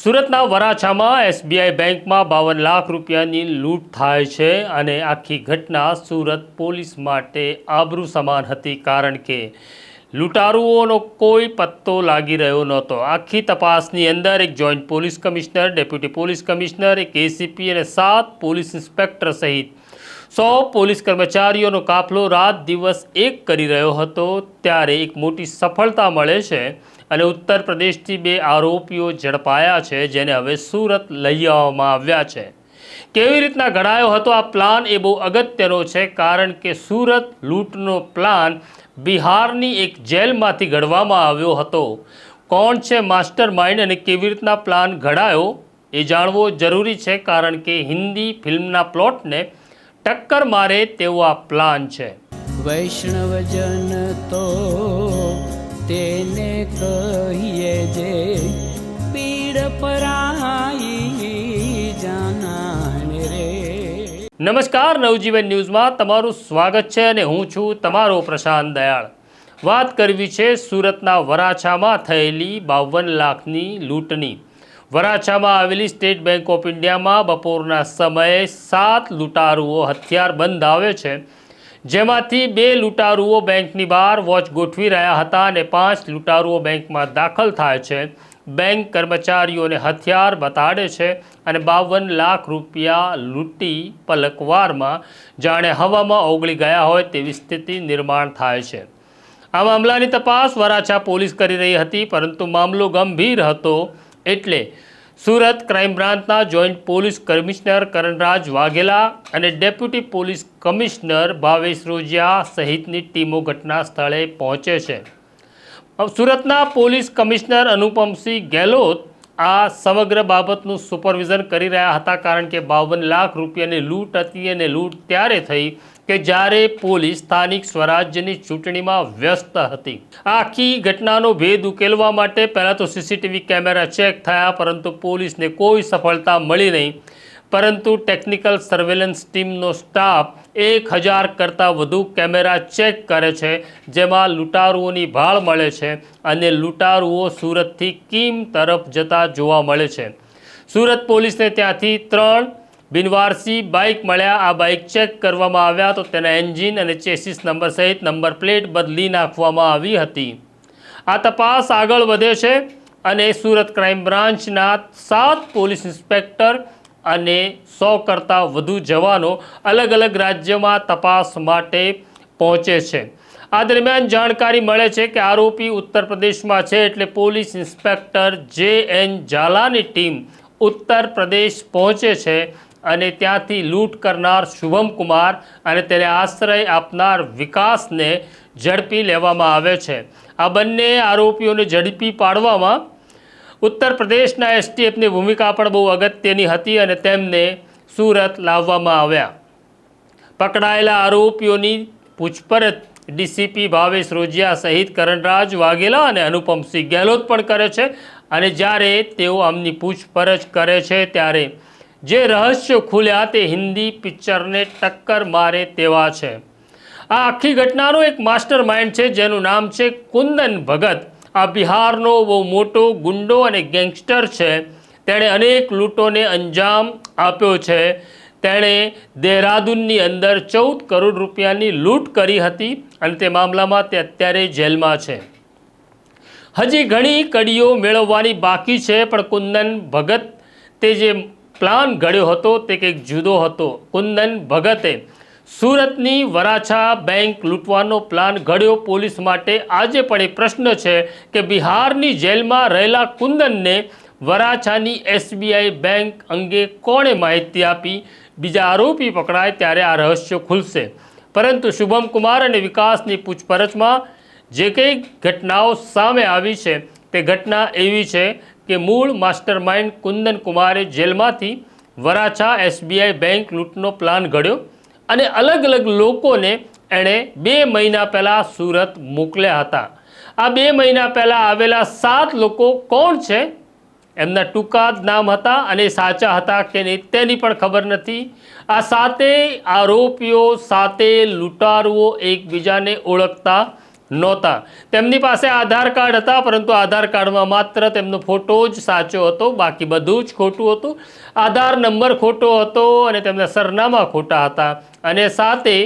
સુરતના વરાછામાં એસબીઆઈ બેંકમાં 52 લાખ રૂપિયાની લૂંટ થાય છે અને આખી ઘટના સુરત પોલીસ માટે આબરૂ સમાન હતી, કારણ કે લૂંટારુઓનો કોઈ પત્તો લાગી રહ્યો નહોતો। આખી તપાસની અંદર એક joint police commissioner, deputy police commissioner, એક એસીપી અને 7 પોલીસ ઇન્સ્પેક્ટર સહિત 100 પોલીસ કર્મચારીઓનો કાફલો રાત દિવસ એક કરી રહ્યો હતો, ત્યારે એક મોટી સફળતા મળે છે અને ઉત્તર પ્રદેશથી 2 આરોપીઓ ઝડપાયા છે, જેને હવે સુરત લઈ આવવામાં આવ્યા છે। કેવી રીતના ઘડાયો હતો આ પ્લાન એ બહુ અગત્યનો છે, કારણ કે સુરત લૂંટનો પ્લાન બિહારની એક જેલમાંથી ઘડવામાં આવ્યો હતો। કોણ છે માસ્ટર માઇન્ડ અને કેવી રીતના પ્લાન ઘડાયો એ જાણવો જરૂરી છે, કારણ કે હિન્દી ફિલ્મના પ્લોટને ટક્કર મારે તેવો આ પ્લાન છે। વૈષ્ણવજન તો તેને કહીએ જે પીડ પરાઈ જાનાને રે। નમસ્કાર, નવજીવન ન્યૂઝમાં તમારું સ્વાગત છે અને હું છું તમારો પ્રશાંત દયાળ। વાત કરવી છે સુરતના વરાછામાં થયેલી 52 લાખની લૂંટની। વરાછામાં આવેલી સ્ટેટ બેંક ઓફ ઇન્ડિયામાં બપોરના સમયે 7 લૂંટારુઓ હથિયારબંધ આવે છે, જેમાંથી 2 લૂંટારુઓ બેંકની બહાર વોચ ગોઠવી રહ્યા હતા અને 5 લૂંટારુઓ બેંકમાં દાખલ થાય છે, બેંક કર્મચારીઓને હથિયાર બતાડે છે અને 52 લાખ રૂપિયા લૂંટી પલકવારમાં જાણે હવામાં ઓગળી ગયા હોય તેવી સ્થિતિ નિર્માણ થાય છે। આ મામલાની તપાસ વરાછા પોલીસ કરી રહી હતી, પરંતુ મામલો ગંભીર હતો એટલે સુરત ક્રાઇમ બ્રાન્ચના joint police commissioner Karanraj Vaghela અને deputy police commissioner Bhavesh Rojiya સહિતની ટીમો ઘટના સ્થળે પહોંચે છે। સુરતના પોલીસ કમિશનર અનુપમસિંહ ગેહલોત આ સમગ્ર બાબતનું સુપરવિઝન કરી રહ્યા હતા, કારણ કે 52 લાખ રૂપિયાની લૂંટ હતી અને લૂંટ ત્યારે થઈ કે જ્યારે પોલીસ સ્થાનિક સ્વરાજ્યની ચૂંટણીમાં વ્યસ્ત હતી। આ આખી ઘટનાનો ભેદ ઉકેલવા માટે પહેલાં તો સીસીટીવી કેમેરા ચેક થયા, પરંતુ પોલીસને કોઈ સફળતા મળી નહીં। પરંતુ ટેકનિકલ સર્વેલન્સ ટીમનો સ્ટાફ 1000 કરતાં વધુ કેમેરા ચેક કરે છે, જેમાં લૂંટારુઓની ભાળ મળે છે અને લૂંટારુઓ સુરતથી કીમ તરફ જતા જોવા મળે છે। સુરત પોલીસને ત્યાંથી 3 બિનવારસી બાઇક મળ્યા। આ બાઇક ચેક કરવામાં આવ્યા તો તેના એન્જિન અને ચેસિસ નંબર સહિત નંબર પ્લેટ બદલી નાખવામાં આવી હતી। આ તપાસ આગળ વધે છે અને સુરત ક્રાઇમ બ્રાન્ચના 7 પોલીસ ઇન્સ્પેક્ટર અને 100 કરતાં વધુ જવાનો અલગ અલગ રાજ્યમાં તપાસ માટે પહોંચે છે। આ દરમિયાન જાણકારી મળે છે કે આરોપી ઉત્તર પ્રદેશમાં છે, એટલે police inspector JN ઝાલાની team Uttar Pradesh પહોંચે છે અને ત્યાંથી લૂંટ કરનાર શુભમ કુમાર અને તેને આશ્રય આપનાર વિકાસને ઝડપી લેવામાં આવે છે। આ બંને આરોપીઓને ઝડપી પાડવામાં ઉત્તર પ્રદેશના એસટીએફની ભૂમિકા પણ બહુ અગત્યની હતી અને તેમને સુરત લાવવામાં આવ્યા। પકડાયેલા આરોપીઓની પૂછપરછ ડીસીપી ભાવેશ રોજિયા સહિત કરણરાજ વાઘેલા અને અનુપમસિંહ ગેહલોત પણ કરે છે અને જ્યારે તેઓ આમની પૂછપરછ કરે છે ત્યારે જે રહસ્યો ખુલ્યા તે હિન્દી પિક્ચરને ટક્કર મારે તેવા છે। આ આખી ઘટનાનો એક માસ્ટર માઇન્ડ છે, જેનું નામ છે કુંદન ભગત। આ બિહારનો બહુ મોટો ગુંડો અને ગેંગસ્ટર છે। તેણે અનેક લૂંટોને અંજામ આપ્યો છે। તેણે દહેરાદૂનની અંદર 14 કરોડ રૂપિયાની લૂંટ કરી હતી અને તે મામલામાં તે અત્યારે જેલમાં છે। હજી ઘણી કડીઓ મેળવવાની બાકી છે, પણ કુંદન ભગત તે જે પ્લાન ઘડ્યો હતો તે કંઈક જુદો હતો। કુંદન ભગતે સુરતની વરાછા બેંક લૂંટવાનો પ્લાન ઘડ્યો। પોલીસ માટે આજે પણ એ પ્રશ્ન છે કે બિહારની જેલમાં રહેલા કુંદનને વરાછાની એસબીઆઈ બેંક અંગે કોણે માહિતી આપી? બીજા આરોપી પકડાય ત્યારે આ રહસ્યો ખુલશે। પરંતુ શુભમ કુમાર અને વિકાસની પૂછપરછમાં જે કંઈ ઘટનાઓ સામે આવી છે તે ઘટના એવી છે કે મૂળ માસ્ટર માઇન્ડ કુંદન કુમારે જેલમાંથી વરાછા એસબીઆઈ બેંક લૂંટનો પ્લાન ઘડ્યો અને અલગ અલગ લોકોને એણે 2 મહિના પહેલાં સુરત મોકલ્યા હતા। આ 2 મહિના પહેલાં આવેલા 7 લોકો કોણ છે, એમના ટૂંકા જ નામ હતા અને સાચા હતા કે નહીં તેની પણ ખબર નથી। આ 7 આરોપીઓ, 7 લૂંટારુઓ એકબીજાને ઓળખતા નહોતા. તેમની પાસે આધાર કાર્ડ હતા, પરંતુ આધાર કાર્ડમાં માત્ર તેમનો ફોટો જ સાચો હતો, બાકી બધું જ ખોટું હતું. આધાર નંબર ખોટો હતો અને તેમના સરનામા ખોટા હતા. અને સાથે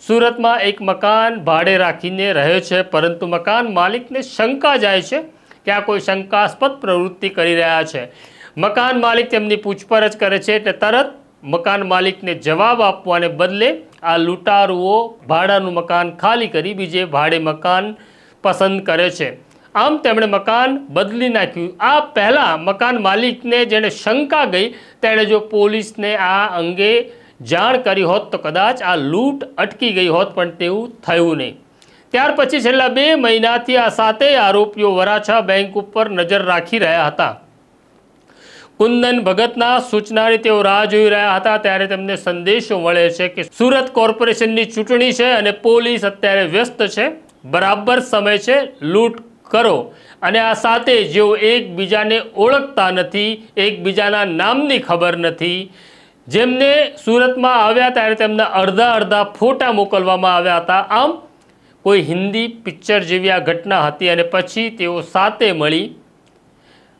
સુરતમાં એક મકાન ભાડે રાખીને રહે છે, પરંતુ મકાન માલિકને શંકા જાય છે કે આ કોઈ શંકાસ્પદ પ્રવૃત્તિ કરી રહ્યા છે. મકાન માલિક તેમની પૂછપરછ કરે છે એટલે તરત મકાન માલિકને જવાબ આપવાને બદલે આ લૂંટારુઓ ભાડાનું મકાન ખાલી કરી બીજે ભાડે મકાન પસંદ કરે છે. આમ તેમણે મકાન બદલી નાખ્યું. આ પહેલાં મકાન માલિકને જેને શંકા ગઈ તેણે જો પોલીસને આ અંગે જાણ કરી હોત તો કદાચ આ લૂંટ અટકી ગઈ હોત, પણ તેવું થયું નહીં. ત્યાર પછી છેલ્લા 2 મહિનાથી આ 7 આરોપીઓ વરાછા બેંક ઉપર નજર રાખી રહ્યા હતા. કુંદન ભગતના સૂચનાની તેઓ રાહ જોઈ રહ્યા હતા. ત્યારે તેમને સંદેશો મળે છે કે સુરત કોર્પોરેશનની ચૂંટણી છે અને પોલીસ અત્યારે વ્યસ્ત છે, બરાબર સમય છે, લૂંટ કરો. અને આ સાથે જેઓ એકબીજાને ઓળખતા નથી, એકબીજાના નામની ખબર નથી, જેમને સુરતમાં આવ્યા ત્યારે તેમના અડધા ફોટા મોકલવામાં આવ્યા હતા. આમ કોઈ હિન્દી પિક્ચર જેવી આ ઘટના હતી અને પછી તેઓ સાથે મળી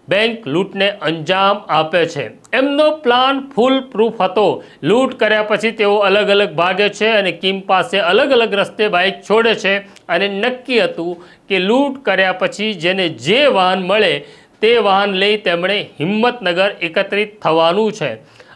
બેંક લૂંટને અંજામ આપે છે. એમનો પ્લાન ફૂલ પ્રૂફ હતો. લૂંટ કર્યા પછી તેઓ અલગ અલગ ભાગે છે અને કિમ પાસે અલગ અલગ રસ્તે બાઇક છોડે છે અને નક્કી હતું કે લૂંટ કર્યા પછી જેને જે વાહન મળે તે વાહન લઈ તેમણે હિંમતનગર એકત્રિત થવાનું છે.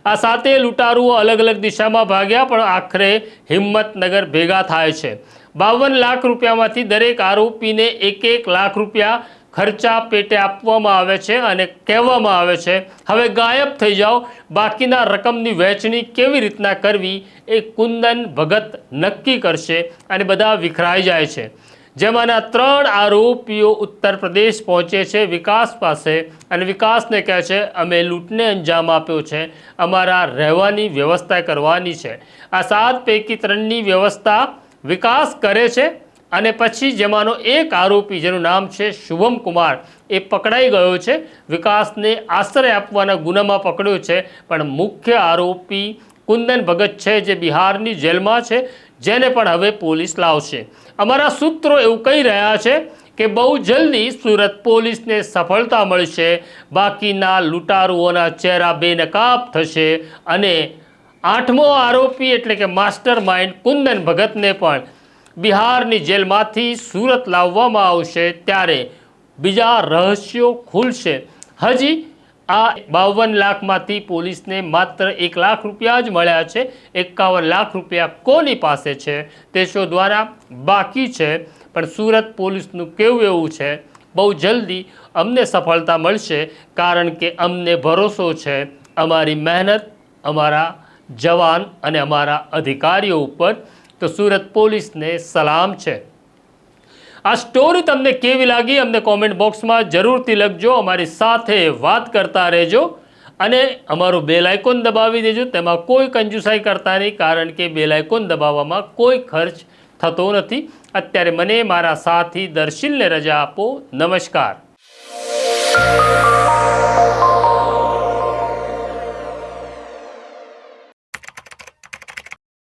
આ 7 લૂંટારુઓ અલગ અલગ દિશામાં ભાગ્યા, પણ આખરે હિંમતનગર ભેગા થાય છે. 52 લાખ રૂપિયામાંથી દરેક આરોપીને 1 લાખ રૂપિયા ખર્ચા પેટે આપવામાં આવે છે અને કહેવામાં આવે છે હવે ગાયબ થઈ જાઓ. બાકીના રકમની વહેંચણી કેવી રીતના કરવી એ કુંદન ભગત નક્કી કરશે અને બધા વિખરાઈ જાય છે. જેમાંના 3 આરોપીઓ ઉત્તર પ્રદેશ પહોંચે છે વિકાસ પાસે અને વિકાસને કહે છે અમે લૂંટને અંજામ આપ્યો છે, અમારા રહેવાની વ્યવસ્થા કરવાની છે. આ 7 પૈકી 3ની વ્યવસ્થા વિકાસ કરે છે અને પછી જેમાંનો એક આરોપી જેનું નામ છે શુભમ કુમાર એ પકડાઈ ગયો છે. વિકાસને આશ્રય આપવાના ગુનામાં પકડ્યો છે, પણ મુખ્ય આરોપી કુંદન ભગત છે જે બિહારની જેલમાં છે, જેને પણ હવે પોલીસ લાવશે. અમારા સૂત્રો એવું કહી રહ્યા છે કે બહુ જલ્દી સુરત પોલીસને સફળતા મળશે, બાકીના લૂંટારુઓના ચહેરા બેનકાબ થશે અને 8મો આરોપી એટલે કે માસ્ટર માઇન્ડ કુંદન ભગતને પણ બિહારની જેલમાંથી સુરત લાવવામાં આવશે. ત્યારે બીજા રહસ્યો ખુલશે. હજી આ 52 લાખમાંથી પોલીસને માત્ર 1 લાખ રૂપિયા જ મળ્યા છે. 51 લાખ રૂપિયા કોની પાસે છે તે શોધવાના બાકી છે. પણ સુરત પોલીસનું કેવું એવું છે, બહુ જલ્દી અમને સફળતા મળશે, કારણ કે અમને ભરોસો છે અમારી મહેનત, અમારા જવાન અને અમારા અધિકારીઓ ઉપર. તો સુરત પોલીસને સલામ છે. આ સ્ટોરી તમને કેવી લાગી અમને કોમેન્ટ બોક્સમાં જરૂરથી લખજો. અમારી સાથે વાત કરતા રહેજો અને અમારું બેલ આઇકોન દબાવી દેજો. તેમાં કોઈ કંજુસાઈ કરતા નહીં, કારણ કે બેલ આઇકોન દબાવવામાં કોઈ ખર્ચ થતો નથી. અત્યારે મને મારા સાથી દર્શિલને રજા આપો. નમસ્કાર.